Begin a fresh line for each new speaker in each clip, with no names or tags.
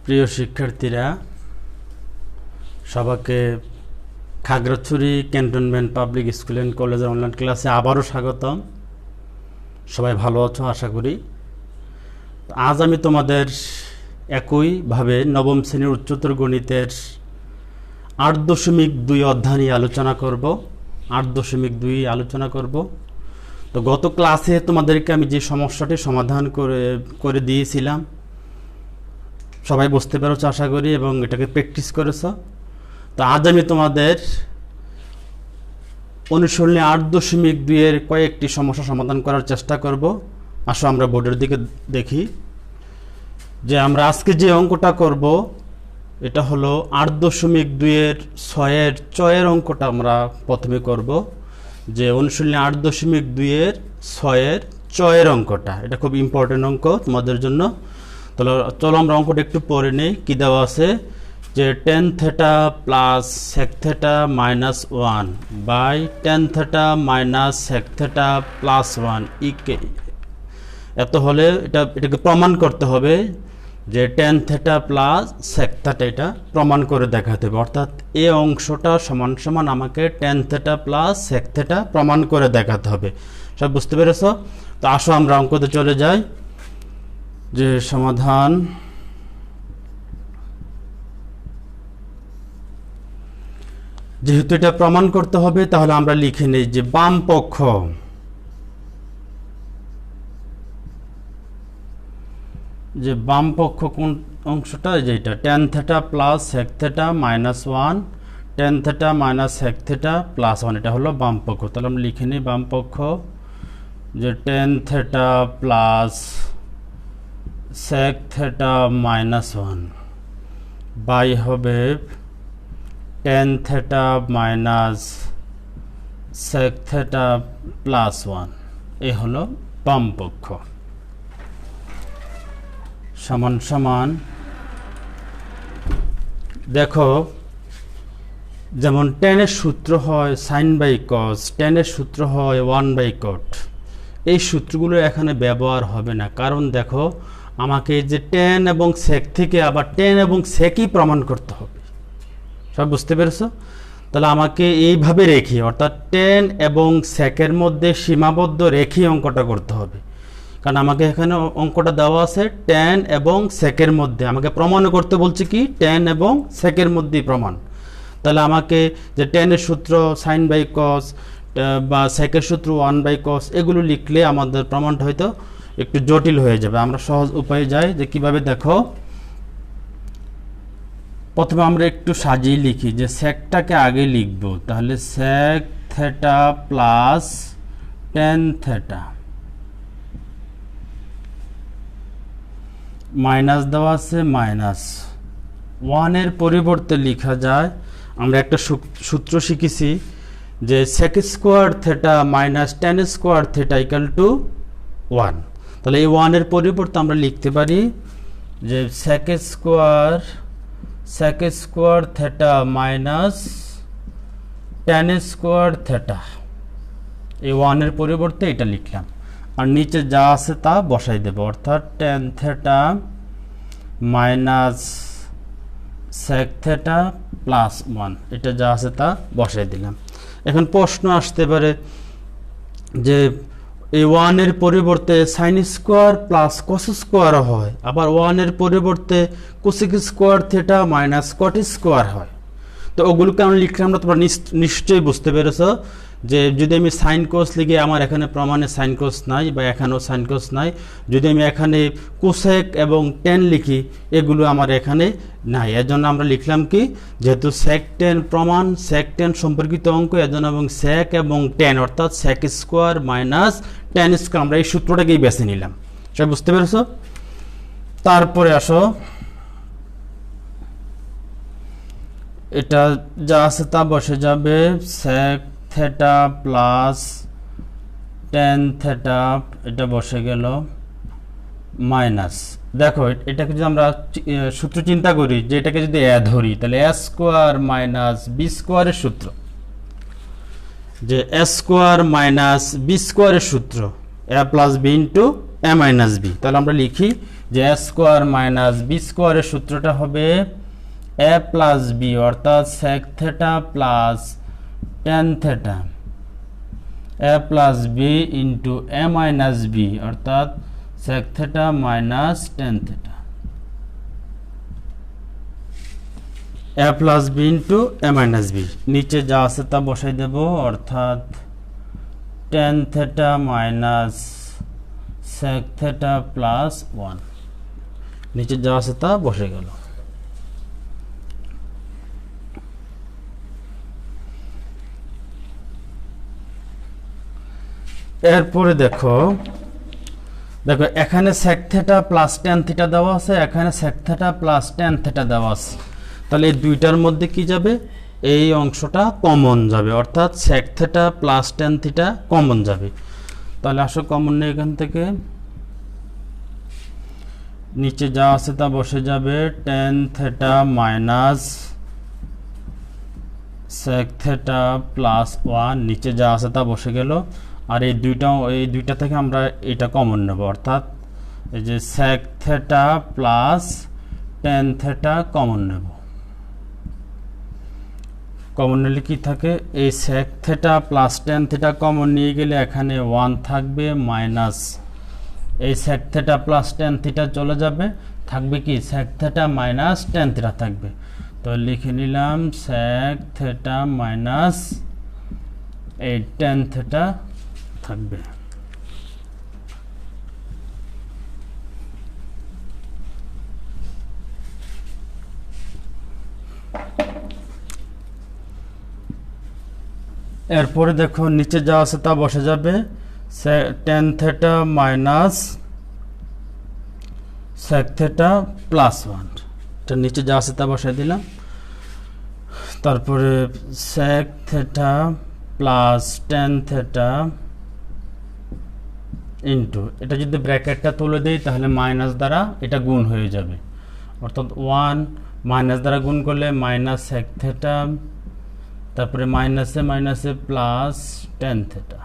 প্রিয় শিক্ষার্থীরা, সবাইকে Khagrachari cantonment public school and কলেজের অনলাইন ক্লাসে আবারও স্বাগতম। সবাই ভালো আছো আশা করি। আজ আমি তোমাদের একইভাবে নবম শ্রেণীর উচ্চতর গণিতের 8.2 অধ্যায় নিয়ে আলোচনা করব। 8.2 আলোচনা করব। তো গত ক্লাসে তোমাদেরকে আমি যে সমস্যাটি সমাধান করে দিয়েছিলাম, সবাই বুঝতে পেরেছো আশা করি এবং এটাকে প্র্যাকটিস করেছো। তো আজ আমি তোমাদের অনুশীলনী 8.2 এর কয়েকটি সমস্যা সমাধান করার চেষ্টা করব। আসো আমরা বোর্ডের দিকে দেখি যে আমরা আজকে যে অঙ্কটা করব এটা হলো 8.2 এর 6 এর চয়ের অঙ্কটা আমরা প্রথমে করব। যে অনুশীলনী 8.2 এর 6 চয়ের অঙ্কটা, এটা খুব ইম্পর্টেন্ট অঙ্ক তোমাদের জন্য। চলো আমরা অঙ্কটা একটু পড়ে নেই। কি দেওয়া আছে যে tan θ plus sec θ minus 1 by tan θ minus sec θ plus 1 ইকে এত হলে এটাকে প্রমাণ করতে হবে যে tan θ প্লাস sec θ এটা প্রমাণ করে দেখাতে হবে। অর্থাৎ এই অংশটা সমান সমান আমাকে tan θ প্লাস sec θ প্রমাণ করে দেখাতে হবে। সব বুঝতে পেরেছো? তো আসো আমরা অঙ্কতে চলে যাই। যে সমাধান যেহেতু এটা প্রমাণ করতে হবে তাহলে আমরা লিখে নেই যে বাম পক্ষ কোন অংশটা, যেটা tan θ plus sec θ minus 1 tan θ minus sec θ plus 1, এটা হলো বাম পক্ষ। তাহলে আমরা লিখে নিই বাম পক্ষ যে tan θ plus sec θ minus 1 by হবে tan θ মাইনাস sec θ প্লাস 1, এ হলো বাম পক্ষ। সমান সমান দেখো, যেমন tan এর সূত্র হয় sin বাই cos, tan এর সূত্র হয় 1 বাই cot। এই সূত্রগুলো এখানে ব্যবহার হবে না, কারণ দেখো আমাকে যে tan এবং sec থেকে আবার tan এবং secই প্রমাণ করতে হবে। সব বুঝতে পেরেছো? তাহলে আমাকে এইভাবে রেখে, অর্থাৎ tan এবং sec এর মধ্যে সীমাবদ্ধ রেখে অঙ্কটা করতে হবে। কারণ আমাকে এখানে অঙ্কটা দেওয়া আছে tan এবং sec এর মধ্যে, আমাকে প্রমাণ করতে বলছে কি tan এবং sec এর মধ্যেই প্রমাণ। তাহলে আমাকে যে tan এর সূত্র sin বাই cos বা sec এর সূত্র 1 বাই cos এগুলো লিখলে আমাদের প্রমাণটা হয়তো একটু জটিল হয়ে যাবে। আমরা সহজ উপায়ে যাই যে কিভাবে। দেখো প্রথমে আমরা একটু সাজিয়ে লিখি যে secটাকে আগে লিখব। তাহলে sec θ প্লাস tan θ মাইনাস দেওয়া আছে মাইনাস 1 এর পরিবর্তে লেখা যায়, আমরা একটা সূত্র শিখেছি যে sec square θ minus tan square θ equal to 1। তাহলে এই 1 এর পরিবর্তে আমরা লিখতে পারি যে sec square θ minus tan square θ। এই 1 এর পরিবর্তে এটা লিখলাম, আর নিচে যা আছে তা বসাই দেব। অর্থাৎ tan θ মাইনাস sec θ প্লাস 1, এটা যা আছে তা বসাই দিলাম। এখন প্রশ্ন আসতে পারে যে এই 1 এর পরিবর্তে sin square plus cos square হয়, আবার 1 এর পরিবর্তে cosec square θ minus cot square হয়। তো ওগুলোকে আমরা লিখলাম না, তোমরা নিশ্চয়ই বুঝতে পেরেছো যে যদি আমি sin cos লিখি আমার এখানে প্রমাণে sin cos নাই বা এখানেও sin cos নাই। যদি আমি এখানে cosec এবং tan লিখি এগুলো আমার এখানে নাই। এর জন্য আমরা লিখলাম কি, যেহেতু sec tan প্রমাণ, sec tan সম্পর্কিত অঙ্ক, এর জন্য এবং sec এবং tan অর্থাৎ sec square minus tan square আমরা এই সূত্রটাকেই বেছে নিলাম। সবাই বুঝতে পেরেছো? তারপরে আসো, এটা যা আছে তা বসে যাবে sec θ প্লাস tan θ, এটা বসে গেল মাইনাস। দেখো এটাকে যদি আমরা সূত্র চিন্তা করি যে এটাকে যদি a ধরি, তাহলে a স্কোয়ার মাইনাস b স্কোয়ারের সূত্র, যে a স্কোয়ার মাইনাস b স্কোয়ারের সূত্র a plus b into A minus B. তাহলে আমরা লিখি যে এ স্কোয়ার মাইনাস বি স্কোয়ারের সূত্রটা হবে এ প্লাস বি, অর্থাৎ sec theta plus tan theta, A plus B into A minus B, অর্থাৎ sec theta minus tan theta, A plus B into A minus B. নিচে যা আছে তা বসাই দেব, অর্থাৎ tan theta minus sec theta plus 1, নিচে যা আছে তা বসে গেল। এরপরে দেখো এখানে sec theta plus tan theta দেওয়া আছে, এখানে sec theta plus tan theta দেওয়া আছে। তাহলে এই দুইটার মধ্যে কি যাবে, এই অংশটা কমন যাবে, অর্থাৎ sec theta plus tan theta common যাবে। তাহলে আসো কমন নেই, এখান থেকে নিচে যা আছে তা বসে যাবে, tan theta minus sec theta plus 1, নিচে যা আছে তা বসে গেল। আর এই দুইটা থেকে আমরা এটা কমন নেব, অর্থাৎ এই যে sec theta plus tan theta common নেব। কমন নিলে কি থাকে, এই sec theta plus tan theta common নিয়ে গেলে এখানে 1 থাকবে, মাইনাস এই sec theta plus tan theta চলে যাবে, থাকবে কি sec theta minus tan theta থাকবে। তো লিখে নিলাম সেক থেটা মাইনাস এই টেন থেটা থাকবে। এরপরে দেখো নিচে যা আছে তা বসে যাবে, tan theta minus sec theta plus 1, এটা নিচে যা আছে তা বসাই দিলাম। তারপরে sec theta plus tan theta into, এটা যদি ব্র্যাকেটটা তুলে দেই তাহলে মাইনাস দ্বারা এটা গুণ হয়ে যাবে, অর্থাৎ 1 মাইনাস দ্বারা গুণ করলে মাইনাস সেক থেটা, তারপরে মাইনাসে মাইনাসে প্লাস টেন থেটা।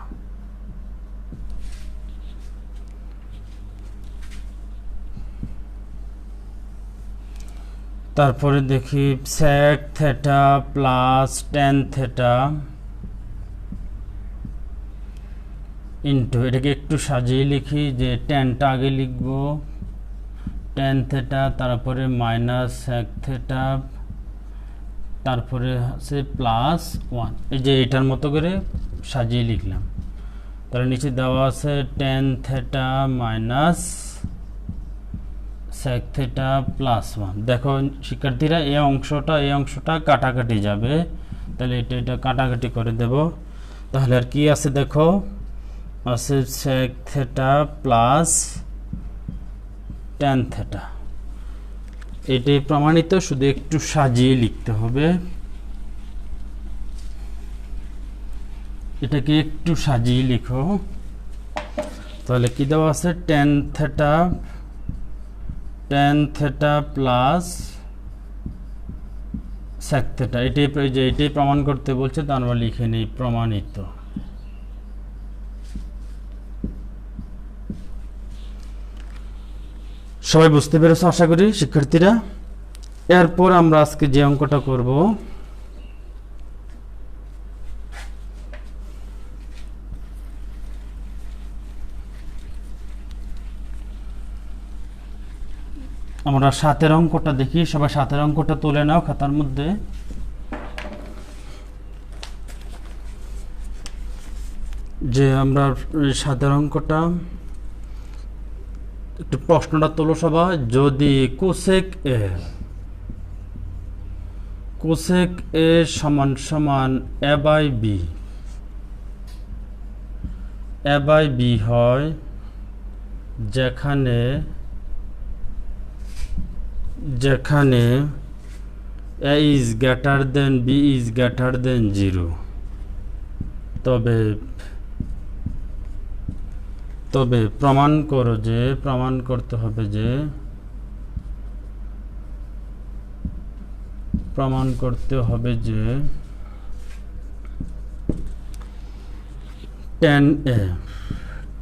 তারপরে দেখি sec theta plus tan theta into, এটাকে একটু সাজিয়ে লিখি যে টেনটা আগে লিখব, টেন থেটা, তারপরে মাইনাস সেক থেটা, তারপরে আছে প্লাস 1, এই যে এটার মতো করে সাজিয়ে লিখলাম। তাহলে নিচে দেওয়া আছে tan theta minus sec theta plus 1। দেখো শিক্ষার্থীরা এই অংশটা কাটাকাটি যাবে, তাহলে এটা কাটাকাটি করে দেব। তাহলে আর কি আছে দেখো, আছে sec theta plus tan theta, এটাই প্রমাণিত, শুধু একটু সাজিয়ে লিখতে হবে, এটাকে একটু সাজিয়ে লিখো। তাহলে কি দেওয়া আছে, tan theta plus sec theta, এটাই প্রমাণ করতে বলছে, তো আমরা লিখে নিই প্রমাণিত। সবাই বুঝতে পেরেছো আশা করি শিক্ষার্থীরা। এরপর আমরা আজকে যে অঙ্কটা করব, আমরা 7 অঙ্কটা দেখি। সবাই 7 অঙ্কটা তুলে নাও খাতার মধ্যে। যে আমরা 7 অঙ্কটা একটু প্রশ্নটা তোলো সবাই। যদি কোসেক এ সমান সমান এ বাই বি হয়, যেখানে a is greater than b is greater than 0, তবে প্রমাণ করতে হবে যে tan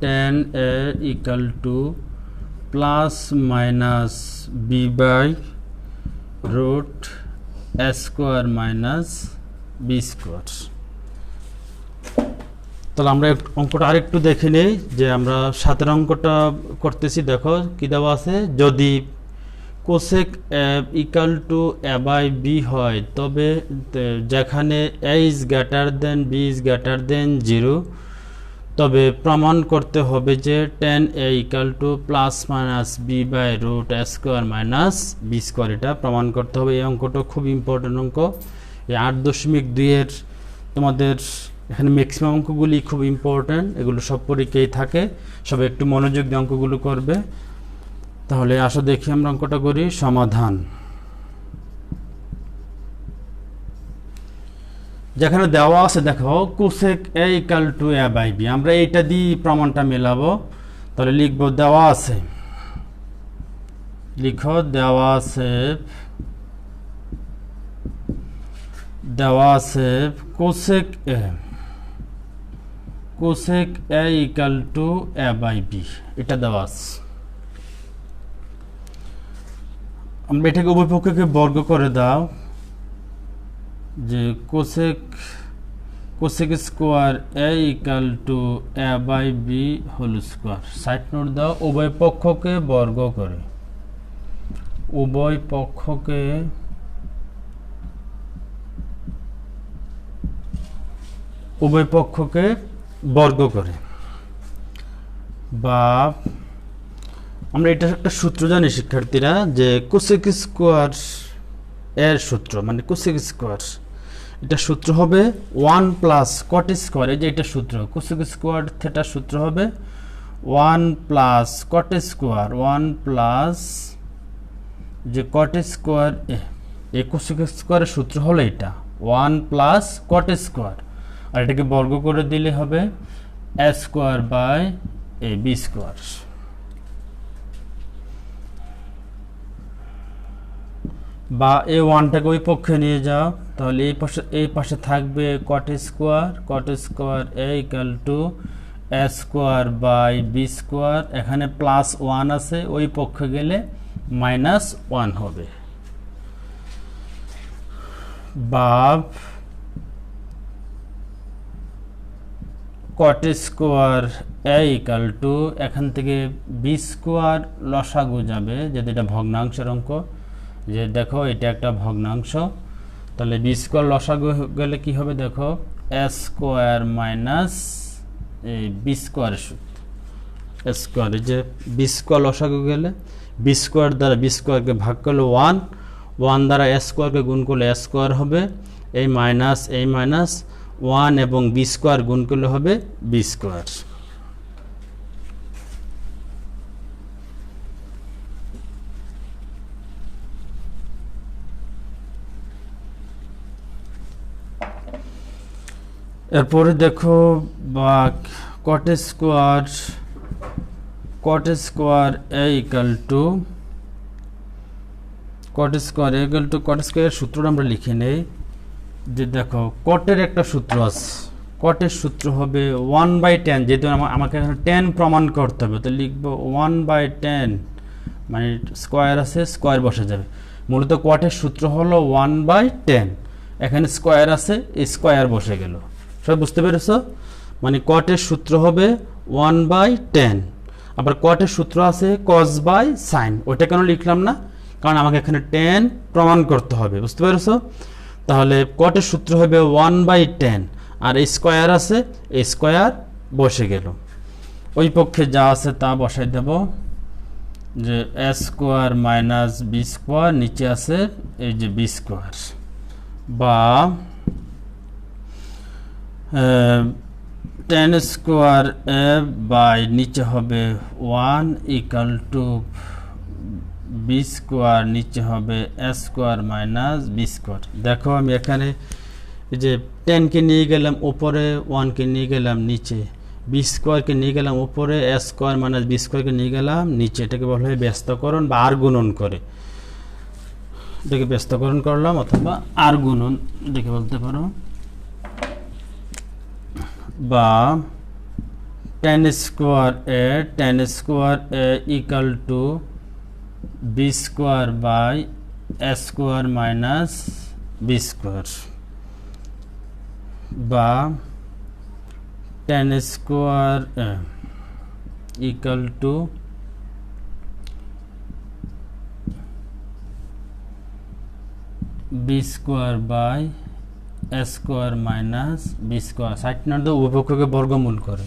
tan a equal to plus minus B by root A square minus B square. তাহলে আমরা অঙ্কটা আরেকটু দেখে নেই যে আমরা 7 অঙ্কটা করতেছি। দেখো কি দেওয়া আছে, যদি cosec equal to A by B হয় তবে যেখানে A is greater than B is greater than 0, তবে প্রমাণ করতে হবে যে tan a equal to plus minus B by root A square minus B square, এটা প্রমাণ করতে হবে। এই অঙ্কটা খুব ইম্পর্টেন্ট অঙ্ক। এই 8.2 এর তোমাদের এখানে ম্যাক্সিমাম অঙ্কগুলি খুব ইম্পর্টেন্ট, এগুলো সব পরীক্ষায় থাকে, সব একটু মনোযোগ দিয়ে অঙ্কগুলো করবে। তাহলে আসো দেখি আমরা অঙ্কটা করি। সমাধান, যেখানে দেওয়া আছে দেখো cosec A equal to A by B, আমরা এইটা দিয়ে প্রমাণটা মেলাবো। তাহলে লিখবো দেওয়া আছে, লিখো দেওয়া আছে cosec A equal to A by B, এটা দেওয়া আছে। আমরা এটাকে উভয় পক্ষকে বর্গ করে দাও, যে cosec square A equal to A by B whole square. Side note দাও, উভয় পক্ষকে বর্গ করে, উভয় পক্ষকে বর্গ করে, বা আমরা এটা একটা সূত্র জানি শিক্ষার্থীরা, যে কোসেক স্কোয়ার এর সূত্র, মানে কোসেক স্কোয়ার এটা সূত্র হবে 1 প্লাস কট স্কোয়ার। এই যে এটা সূত্র, কোসেক স্কোয়ার থেটার সূত্র হবে 1 প্লাস কট স্কোয়ার, 1 প্লাস যে কট স্কোয়ার, এই কোসেক স্কোয়ারের সূত্র হলো এটা 1 প্লাস কট স্কোয়ার, আর এটাকে বর্গ করে দিলে হবে A square by A B square. বা এই 1টাকে ওই পক্ষে নিয়ে যাও, তাহলে এই পাশে থাকবে cot square A equal to A square by B square, এখানে প্লাস 1 আছে, ওই পক্ষে গেলে মাইনাস 1 হবে। বা cot square A equal to, এখান থেকে বি স্কোয়ার লসাগু যাবে, যদি এটা ভগ্নাংশের অঙ্ক, যে দেখো এটা একটা ভগ্নাংশ, তাহলে বি স্কোয়ার লসাগু গেলে কি হবে, দেখো এ স্কোয়ার মাইনাস বি স্কোয়ারের স্কোয়ার, যে বি স্কোয়ার লসাগু গেলে বি স্কোয়ার দ্বারা বি স্কোয়ারকে ভাগ করলে 1 দ্বারা এ স্কোয়ারকে গুণ করলে এ স্কোয়ার হবে, এই মাইনাস 1 এবং বি স্কোয়ার গুণ করলে হবে বি স্কোয়ার। এরপরে দেখো বা cot square A equal to cot স্কোয়ারের সূত্রটা আমরা লিখে নেই, যে দেখো কটের একটা সূত্র আছে, কটের সূত্র হবে 1/10, যেহেতু আমাকে এখানে 10 প্রমাণ করতে হবে, তো লিখবো 1/10, মানে স্কোয়ার আছে, স্কোয়ার বসে যাবে। মূলত কটের সূত্র হলো 1/10, এখানে স্কোয়ার আছে, স্কোয়ার বসে গেল। সব বুঝতে পেরেছ? মানে কটের সূত্র হবে 1/10, আবার কটের সূত্র আছে cos বাই সাইন, ওইটা কেন লিখলাম না, কারণ আমাকে এখানে 10 প্রমাণ করতে হবে। বুঝতে পেরেছ? তাহলে কটের সূত্র হবে 1/10, আর এই স্কোয়ার আছে, এই স্কোয়ার বসে গেল, ওই পক্ষে যা আছে তা বসাই দেব, যে এ স্কোয়ার মাইনাস বি স্কোয়ার, নিচে আছে এই যে বি স্কোয়ার, বা 10 স্কোয়ার এ বাই নিচে হবে 1 ইকাল টু বি স্কোয়ার, নিচে হবে A square minus B square. দেখো আমি এখানে এই যে 10কে নিয়ে গেলাম উপরে, 1কে নিয়ে গেলাম নিচে, বি স্কোয়ারকে নিয়ে গেলাম উপরে, এ স্কোয়ার মাইনাস বি স্কোয়ারকে নিয়ে গেলাম নিচে, এটাকে বলা হয় ব্যস্তকরণ বা আর গুণন করে, এটাকে ব্যস্তকরণ করলাম অথবা আর গুণন দেখে বলতে পারো। বা tan square a equal to b square by a square minus b square বা tan square a equal to b square by a square minus b square। Side number উভয় পক্ষকে বর্গমূল করে,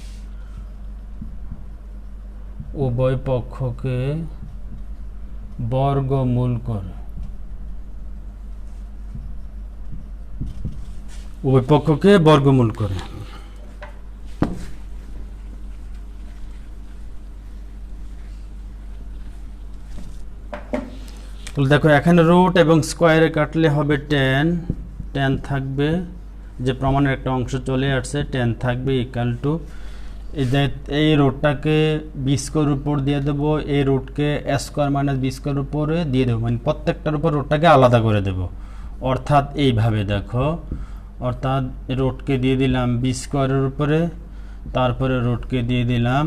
উভয় পক্ষকে বর্গমূল করে, উভয় পক্ষকে বর্গমূল করে। দেখো এখানে রুট এবং স্কোয়ারে কাটলে হবে tan থাকবে, যে প্রমাণের একটা অংশ চলে আসছে, tan থাকবে ইকুয়াল টু এই রুটটাকে বি স্কোয়ার উপর দিয়ে দেবো, এই রুটকে এ স্কোয়ার মাইনাস বি স্কোয়ার উপরে দিয়ে দেবো, মানে প্রত্যেকটার উপর রুটটাকে আলাদা করে দেবো। অর্থাৎ এইভাবে দেখো, অর্থাৎ রুটকে দিয়ে দিলাম বি স্কোয়ারের উপরে, তারপরে রুটকে দিয়ে দিলাম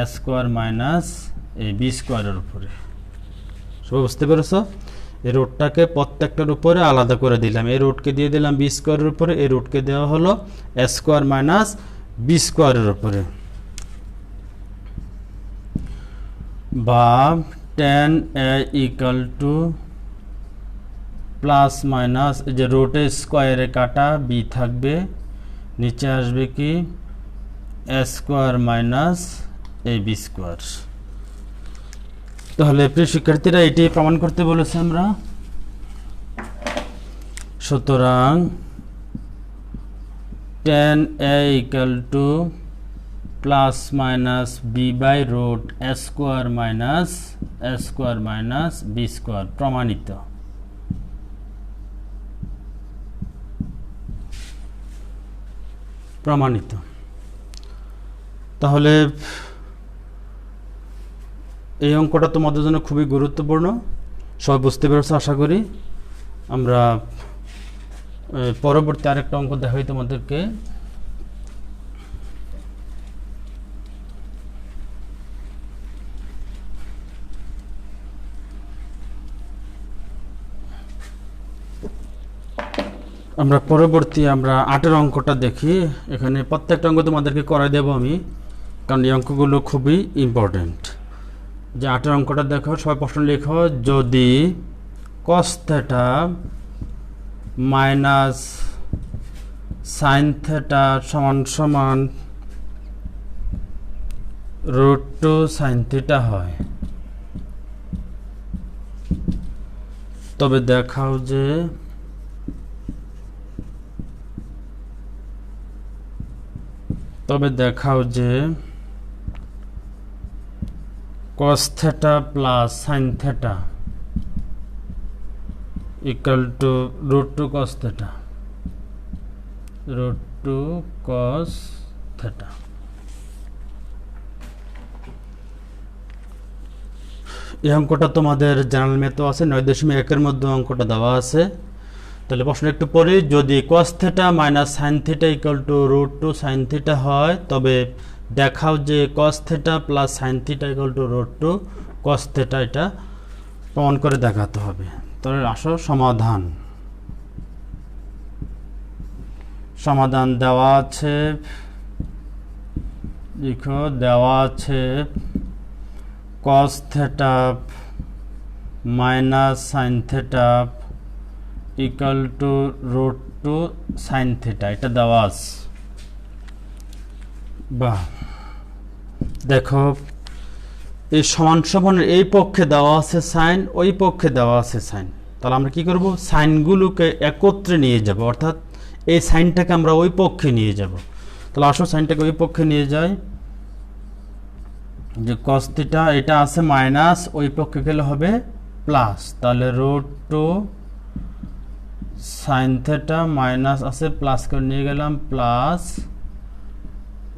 এ স্কোয়ার মাইনাস এই বি স্কোয়ারের উপরে। সব বুঝতে পেরেছো? এই রুটটাকে প্রত্যেকটার উপরে আলাদা করে দিলাম, এই রুটকে দিয়ে দিলাম বি স্কোয়ারের উপরে, এই রুটকে দেওয়া হলো এ স্কোয়ার মাইনাস বি স্কোয়ারের উপরে, বা tan a equal to plus minus, যে রুটে স্কোয়ারে কাটা বি থাকবে, নিচে আসবে কি এ স্কোয়ার মাইনাস এ বি স্কোয়ার। তাহলে প্রিয় শিক্ষার্থীরা এটি প্রমাণ করতে বলেছে আমরা। সুতরাং tan a equal to plus minus B by root A square minus B square প্রমাণিত। তাহলে এই অঙ্কটা তোমাদের জন্য খুবই গুরুত্বপূর্ণ, সবাই বুঝতে পেরেছো আশা করি। আমরা পরবর্তী আরেকটা অঙ্ক দেখাই তোমাদেরকে। আমরা 8-এর অঙ্কটা দেখি। এখানে প্রত্যেকটা অঙ্ক তোমাদেরকে করাই দেব আমি, কারণ এই অঙ্কগুলো খুবই ইম্পর্টেন্ট। যে 8-এর অঙ্কটা দেখো, সবাই প্রশ্ন লেখো, যদি cos theta minus sine theta সমান সমান √2 সাইন থিটা হয়, তবে দেখাও যে cos theta plus sine theta equal to √2 cos theta, এই অঙ্কটা তোমাদের জেনারেল ম্যাথও আছে, 9.1-এর মধ্যে অঙ্কটা দেওয়া আছে। তাহলে প্রশ্ন একটু পরে, যদি cos theta minus sine theta equal to √2 sine theta হয়, তবে দেখাও যে cos theta plus sine theta equal to √2 cos theta, এটা প্রমাণ করে দেখাতে হবে। তাহলে আসো সমাধান দেওয়া আছে, দেখো দেওয়া আছে cos theta minus sine theta equal to √2 sine theta, এটা দেওয়া আছে। বাহ, দেখো এই সমান সমানের এই পক্ষে দেওয়া আছে সাইন, ওই পক্ষে দেওয়া আছে সাইন। তাহলে আমরা কি করব, সাইনগুলোকে একত্রে নিয়ে যাব, অর্থাৎ এই সাইনটাকে আমরা ওই পক্ষে নিয়ে যাব। তাহলে আসো সাইনটাকে ওই পক্ষে নিয়ে যাই, যে cos থিটা এটা আছে মাইনাস, ওই পক্ষে গেলে হবে প্লাস, তাহলে √2 সাইন থিটা মাইনাস আছে, প্লাস করে নিয়ে গেলাম প্লাস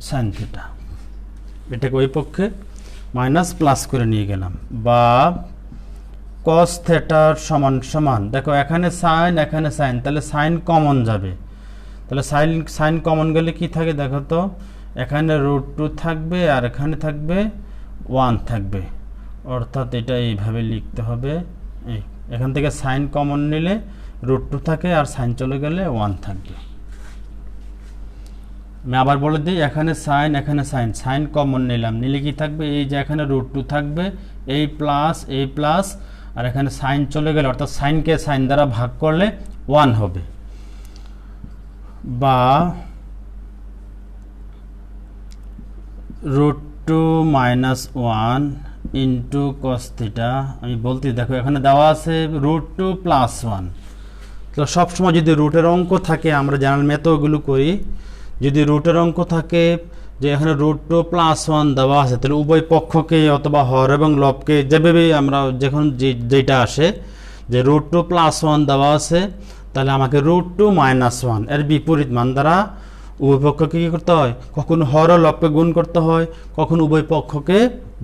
সাইন থিটা, এটাকে ওই পক্ষে মাইনাস প্লাস করে নিয়ে গেলাম, বা cos থিটার সমান সমান, দেখো এখানে সাইন এখানে সাইন, তাহলে সাইন কমন যাবে, তাহলে সাইন কমন গেলে কি থাকে দেখো তো, এখানে √2 থাকবে আর এখানে থাকবে 1 থাকবে, অর্থাৎ এটা এইভাবে লিখতে হবে। এখান থেকে সাইন কমন নিলে √2 থাকে আর সাইন চলে গেলে 1 থাকবে। আমি আবার বলে দিই, এখানে সাইন এখানে সাইন, সাইন কমন নিলাম, নিলে কি থাকবে, এই যে এখানে √2 থাকবে, এই প্লাস আর এখানে সাইন চলে গেলে, অর্থাৎ সাইনকে সাইন দ্বারা ভাগ করলে 1 হবে। বা √2 - 1 ইন্টু cos থিটা। আমি বলতে দেখো এখানে দেওয়া আছে √2 + 1। তো সবসময় যদি রুটের অঙ্ক থাকে, আমরা জেনারেল মেথডগুলো করি, যদি রুটের অঙ্ক থাকে যে এখানে √2 + 1 দেওয়া আছে, তাহলে উভয় পক্ষকে অথবা হর এবং লবকে যেভাবে আমরা যখন যেটা আসে যে √2 + 1 দেওয়া আছে, তাহলে আমাকে √2 - 1 এর বিপরীত মান দ্বারা উভয় পক্ষকে কী করতে হয়, কখনো হর ও লবকে গুণ করতে হয়, কখনো উভয় পক্ষকে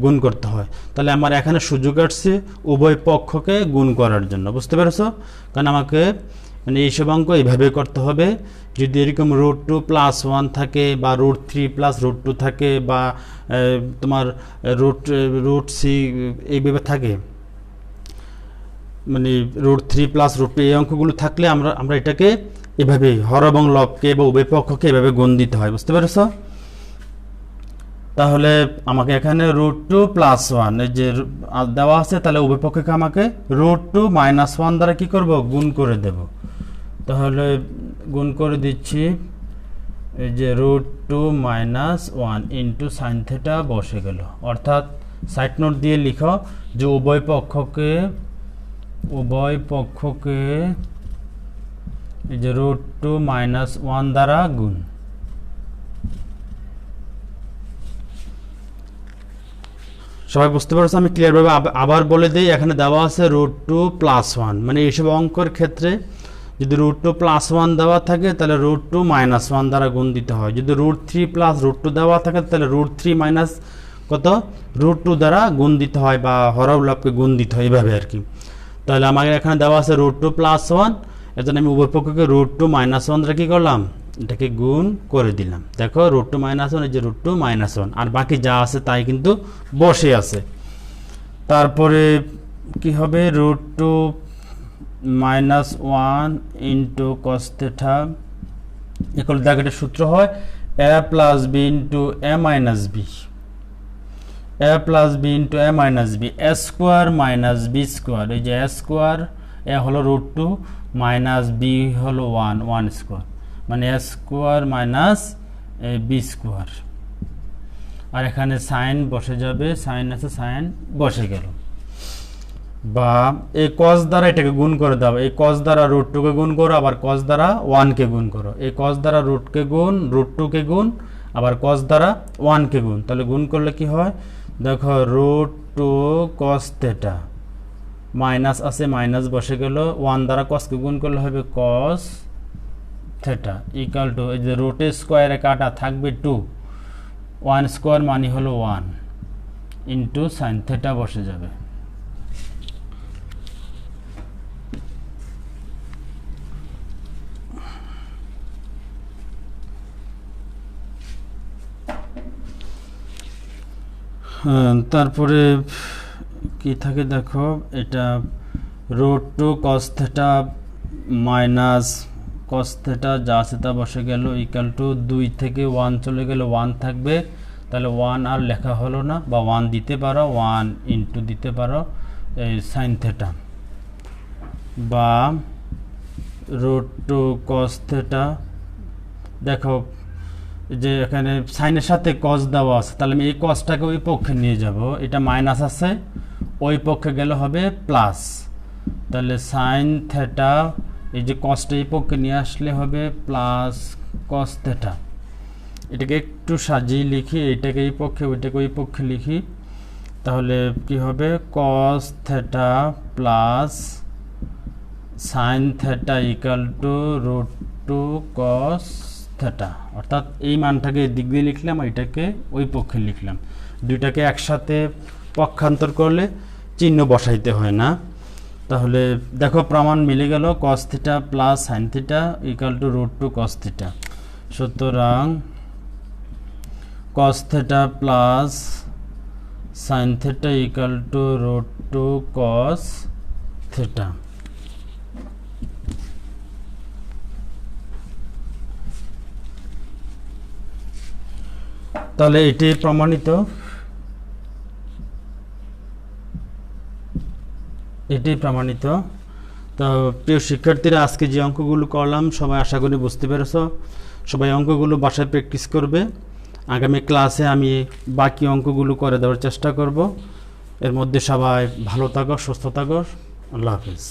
গুণ করতে হয়। তাহলে আমার এখানে সুযোগ আসছে উভয় পক্ষকে গুণ করার জন্য, বুঝতে পেরেছো? কারণ আমাকে মানে এইসব অঙ্ক এইভাবে করতে হবে। যদি এরকম √2 + 1 থাকে বা √3 + √2 থাকে বা তোমার √c এইভাবে থাকে, মানে √3 + √2 এই অঙ্কগুলো থাকলে আমরা এটাকে এভাবে হর এবং লবকে বা উভয় পক্ষকে এভাবে গুণ দিতে হয়, বুঝতে পেরেছ? তাহলে আমাকে এখানে √2 + 1 এই যে দেওয়া আছে, তাহলে উভয় পক্ষকে আমাকে √2 - 1 দ্বারা কি করব, গুণ করে দেব। তাহলে গুণ করে দিচ্ছি, এই যে √2 - 1 ইন্টু সাইন থিটা বসে গেল। অর্থাৎ সাইড নোট দিয়ে লিখো যে উভয় পক্ষকে এই যে √2 - 1 দ্বারা গুণ। সবাই বুঝতে পারছো? আমি ক্লিয়ারভাবে আবার বলে দিই, এখানে দেওয়া আছে √2 + 1, মানে এইসব অঙ্কের ক্ষেত্রে যদি √2 + 1 দেওয়া থাকে তাহলে √2 - 1 দ্বারা গুণ দিতে হয়। যদি √3 + √2 দেওয়া থাকে তাহলে √3 - কত, √2 দ্বারা গুণ দিতে হয় বা হর লবকে গুণ দিতে হয়, এইভাবে আর কি। তাহলে আমাকে এখানে দেওয়া আছে √2 + 1, এর জন্য আমি উভয় পক্ষকে √2 - 1 দ্বারা কী করলাম, এটাকে গুণ করে দিলাম। দেখো √2 - 1 এই যে √2 - 1, আর বাকি যা আছে তাই কিন্তু বসে আছে। তারপরে কি হবে, √2 - 1 ইন্টু cos থিটা ইকুয়াল, দেখো এটা সূত্র হয় a + b into a - b, a + b into a - b, a square minus b square. এই যে a স্কোয়ার, a হলো √2 মাইনাস b হলো 1 স্কোয়ার, মানে a square minus b square. আর এখানে সাইন বসে যাবে, সাইন আছে, সাইন বসে গেল। বা এই cos দ্বারা এটাকে গুণ করে দাও, এই cos দ্বারা √2 কে গুণ করো, আবার cos দ্বারা 1 কে গুণ করো। এই cos দ্বারা √2 কে গুণ, আবার cos দ্বারা 1 কে গুণ। তাহলে গুণ করলে কি হয়, দেখো √2 cos থিটা মাইনাস আছে, মাইনাস বসে গেল, 1 দ্বারা cos কে গুণ করলে হবে cos থিটা ইকুয়াল টু, এই যে √2 স্কোয়ারে কাটা থাকবে 2, 1 স্কোয়ার মানে হলো 1 ইন্টু সাইন থিটা বসে যাবে। তারপরে কি থাকে দেখো, এটা √2 cos theta minus cos theta যা আছে তা বসে গেল ইকুয়াল টু 2 থেকে 1 চলে গেল, 1 থাকবে। তাহলে 1 আর লেখা হলো না, বা 1 দিতে পারো, 1 ইন্টু দিতে পারো এই সাইন থিটা, বা √2 cos থিটা। দেখো যে এখানে সাইনের সাথে cos দেওয়া আছে, তাহলে আমি এই cosটাকে ওই পক্ষে নিয়ে যাব, এটা মাইনাস আছে, ওই পক্ষে গেলে হবে প্লাস। তাহলে সাইন থিটা, এই যে cosটা এই পক্ষে নিয়ে আসলে হবে প্লাস cos থিটা। এটাকে একটু সাজিয়ে লিখি, এইটাকে এই পক্ষে ওইটাকে ওই পক্ষে লিখি, তাহলে কি হবে, cos theta plus sine theta equal to √2 cos theta. অর্থাৎ এই মানটাকে দিক দিয়ে লিখলাম, এটাকে ওই পক্ষে লিখলাম, দুইটাকে একসাথে পক্ষান্তর করলে চিহ্ন বসাইতে হয় না। তাহলে দেখো প্রমাণ মিলে গেল, cos theta plus sine theta equal to √2 cos theta. সুতরাং cos theta plus sin theta equal to root 2 cos theta। তাহলে এটি প্রমাণিত, তো প্রিয় শিক্ষার্থীরা, আজকে যে অঙ্কগুলো করলাম সবাই আশা করি বুঝতে পেরেছ। সবাই অঙ্কগুলো বাসায় প্র্যাকটিস করবে। আগামী ক্লাসে আমি বাকি অঙ্কগুলো করে দেওয়ার চেষ্টা করব। এর মধ্যে সবাই ভালো থাকো, সুস্থ থাকো। আল্লাহ হাফেজ।